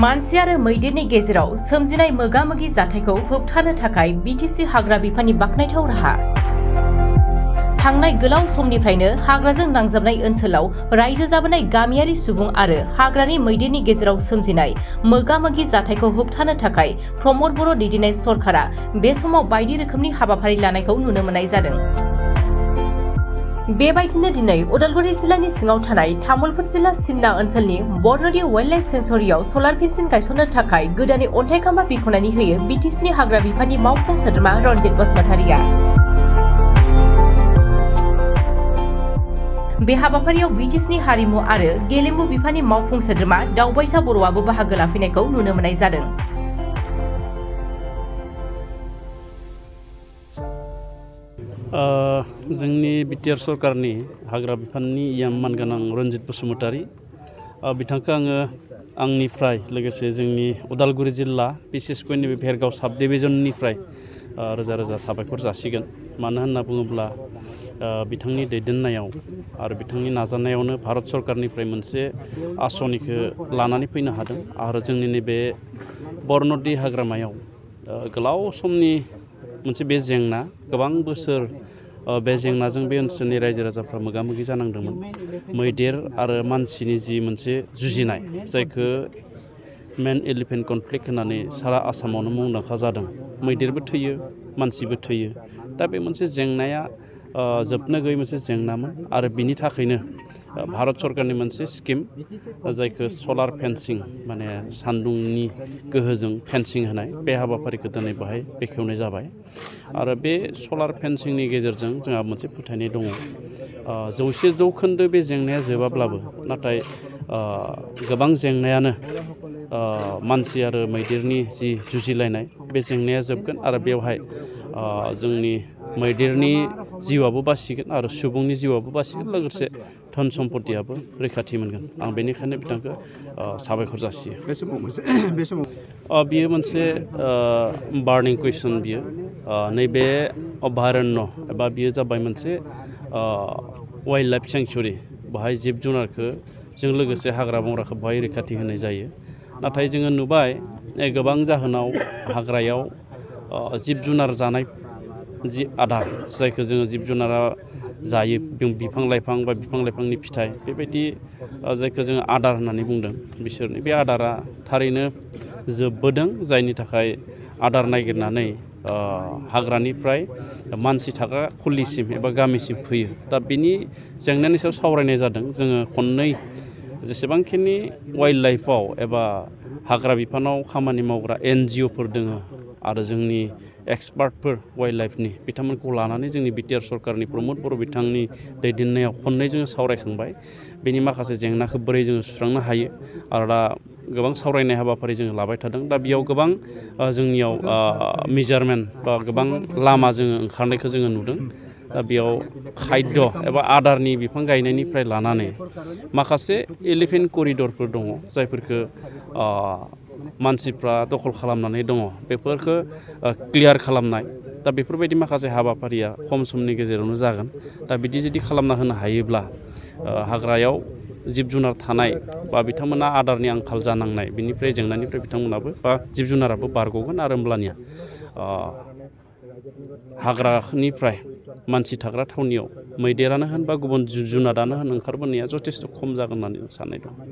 मानसि आरो मैदेरनि गेजेराव सोमजिनाय मोगा-मोगि जाथायखौ होबथानो थाखाय बिटिसि हाग्रा बिफाननि बाखनायथाव राहा। थांनाय गोलाव समनिफ्रायनो हाग्राजों नांजाबनाय ओनसोलाव रायजो जाबोनाय गामियारि सुबुं आरो हाग्रानि मैदेरनि गेजेराव सोमजिनाय मोगा-मोगि जाथायखौ होबथानो थाखाय प्रमद बर' दैदेननाय सरकारा बे समाव बायदि रोखोमनि हाबाफारि लानायखौ नुनो मोननाय जादों। बेबायदिनो दिनै उदालगुरि जिल्लानि सिङाव थानाय तामुलपुर जिल्ला सिमना ओनसोलनि बरनदि वाइल्ड लाइफ सेंसुरियाव सलार फेन्सिं गायसननो थाखाय गोदानै अन्थाइ खाम्फा बिख'नानै होयो बिटिसिनि हाग्रा बिफाननि मावफुं सोद्रोमा रनजित बसुमतारिया। बे हाबाफारियाव बिटिसिनि हारिमु आरो गेलेमु बिफाननि मावफुं सोद्रोमा दावबायसा बर'आबो बाहागो लाफैनायखौ नुनो मोननाय जादों। जोंनि बिटिआर सरकारनि हाग्रा बिफाननि मानगोनां रनजित बसुमतारि बिथांखौ आङो आंनिफ्राय लोगोसे जोंनि उदालगुरि जिल्ला बिसेसकयनि बे भेरगाव साब डिभिजननिफ्राय रोजा रोजा साबायखर जासिगोन। मानो होनना बुङोब्ला बिथांनि दैदेननायाव आरो बिथांनि नाजानायावनो भारत सरकारनिफ्राय मोनसे आसनिखौ लानानै फैनो हादों आरो जोंनि नैबे बरनदि हाग्रामायाव गोलाव समनि मोनसे बे जेंना गोबां बोसोर बे जेंनाजों बे ओनसोलनि रायजो राजाफ्रा मोगा-मोगि जानांदोंमोन। मैदेर आरो मानसिनि जि मोनसे जुजिनाय जायखौ मेन एलिफेन्ट कनफ्लिक्ट होननानै सारा आसामावनो मुंदांखा जादों। मैदेरबो थैयो, मानसिबो थैयो। दा बे मोनसे जेंनाया जोबनो गैयै मोनसे जेंनामोन आरो बिनि थाखायनो भारत सरकारनि मोनसे स्किम जायखौ सलार फेन्सिं माने सान्दुंनि गोहोजों फेन्सिं होनाय बे हाबाफारिखौ दिनै बेहाय बेखेवनाय जाबाय। आरो बे सलार फेन्सिंनि गेजेरजों जोंहा मोनसे फोथायनाय दङ 100% बे जेंनाया जोबाब्लाबो नाथाय गोबां जेंनायानो मानसि आरो मैदेरनि जि जुजिलायनाय बे जेंनाया जोबगोन आरो बेवहाय जोंनि मैदेरनि जिउआबो बासिगोन आरो सुबुंनि जिउआबो बासिगोन लोगोसे धन सम्पतियाबो रैखाथि मोनगोन। आं बेनिखायनो बिथांखौ साबायखर जासियो। बियो मोनसे बार्निं कुइसन बियो नैबे अभयारण्य एबा बियो जाबाय मोनसे वाइल्ड लाइफ सेंसुरि। बेहाय जिब जुनारखौ जों लोगोसे हाग्रा बंग्राखौ बेहाय रैखाथि होनाय जायो। नाथाय जोङो नुबाय गोबां जाहोनाव हाग्रायाव जिब जुनार जानाय जि आदार जायखौ जोङो जिब जुनारा जायो बिफां लाइफां बा बिफां लाइफांनि फिथाइ बेबायदि जायखौ जोङो आदार होननानै बुंदों बिसोरनि बे आदारा थारैनो जोबबोदों जायनि थाखाय आदार नागिरनानै हाग्रानिफ्राय मानसि थाग्रा खुलिसिम एबा गामिसिम फैयो। दा बिनि जेंनानि सायाव सावरायनाय जादों। जोङो खननै जेसेबांखिनि वाइल्ड लाइफआव एबा हाग्रा बिफानाव खामानि मावग्रा NGOफोर दङ आरो जोंनि एक्सपार्टफोर वाइल्ड लाइफनि बिथांमोनखौ लानानै जोंनि बिटिआर सरकारनि प्रमद बर' बिथांनि दैदेननायाव खननै जोङो सावरायखांबाय। बेनि माखासे जेंनाखौ बोरै जोङो सुस्रांनो हायो आरो दा गोबां सावरायनाय हाबाफारि जोङो लाबाय थादों। दा बेयाव गोबां जोंनियाव मेजारमेन्ट बा गोबां लामा जोङो ओंखारनायखौ जोङो नुदों। दा बेयाव खायद एबा आदारनि बिफां गायनायनिफ्राय लानानै माखासे एलिफेन्ट करिडरफोर दङ जायफोरखौ मानसिफ्रा दखल खालामनानै दङ बेफोरखौ क्लियार खालामनाय। दा बेफोरबायदि माखासे हाबाफारिया खम समनि गेजेरावनो जागोन। दा बिदि जुदि खालामना होनो हायोब्ला हाग्रायाव जिब जुनार थानाय बा बिथांमोना आदारनि आंखाल जानांनाय बिनिफ्राय जेंनानिफ्राय बिथांमोनाबो बा जिब जुनाराबो बारग'गोन आरो होमब्लानिया हाग्रानिफ्राय मानसि थाग्रा थावनियाव मैदेरानो होन बा गुबुन जुनारानो होन ओंखारबोनाया जथेस्थ' खम जागोन होननानै साननाय दं।